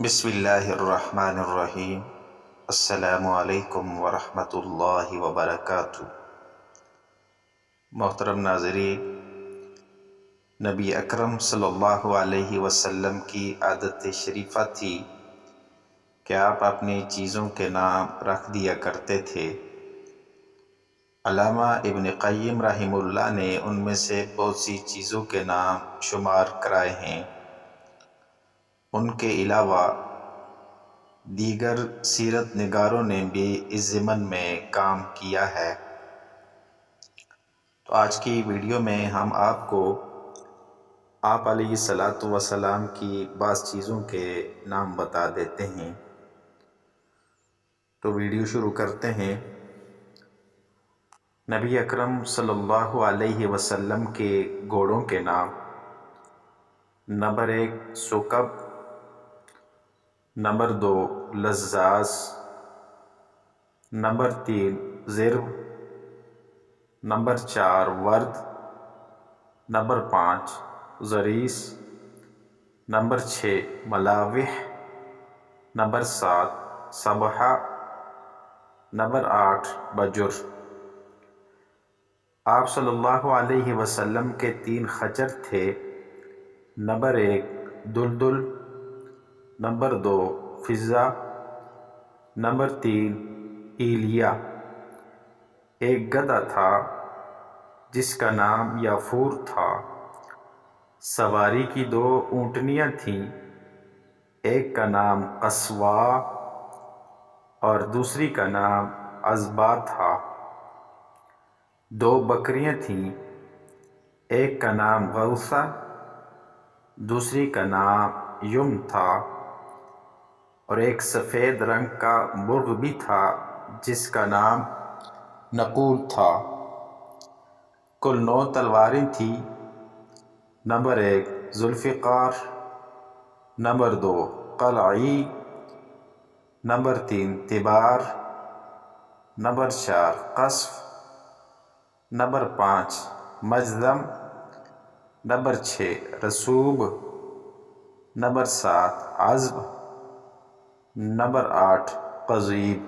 بسم اللہ الرحمن الرحیم۔ السلام علیکم ورحمۃ اللہ وبرکاتہ۔ محترم ناظرین، نبی اکرم صلی اللہ علیہ وسلم کی عادت شریفہ تھی کہ آپ اپنی چیزوں کے نام رکھ دیا کرتے تھے۔ علامہ ابن قیم رحمہ اللہ نے ان میں سے بہت سی چیزوں کے نام شمار کرائے ہیں۔ ان کے علاوہ دیگر سیرت نگاروں نے بھی اس ضمن میں کام کیا ہے۔ تو آج کی ویڈیو میں ہم آپ کو آپ علیہ الصلاۃ والسلام کی بعض چیزوں کے نام بتا دیتے ہیں۔ تو ویڈیو شروع کرتے ہیں۔ نبی اکرم صلی اللہ علیہ وسلم کے گھوڑوں کے نام: نمبر 1 سکب، نمبر 2 لزاز، نمبر 3 ضرب، نمبر 4 ورد، نمبر 5 ضریس، نمبر 6 ملاوح، نمبر 7 صبحہ، نمبر 8 بجر۔ آپ صلی اللہ علیہ وسلم کے 3 خچر تھے: نمبر 1 دلدل، نمبر 2 فضہ، نمبر 3 ایلیا۔ ایک گدھا تھا جس کا نام یافور تھا۔ سواری کی 2 اونٹنیاں تھیں، ایک کا نام قصوا اور دوسری کا نام عزبہ تھا۔ 2 بکریاں تھیں، ایک کا نام غوثہ، دوسری کا نام یم تھا، اور ایک سفید رنگ کا مرغ بھی تھا جس کا نام نقول تھا۔ کل 9 تلواریں تھیں: نمبر 1 ذوالفقار، نمبر 2 قلعی، نمبر 3 تبار، نمبر 4 قصف، نمبر 5 مجذم، نمبر 6 رسوب، نمبر 7 عزب، نمبر 8 قضیب،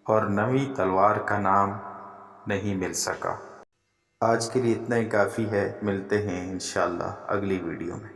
اور 9ویں تلوار کا نام نہیں مل سکا۔ آج کے لیے اتنا ہی کافی ہے، ملتے ہیں انشاءاللہ اگلی ویڈیو میں۔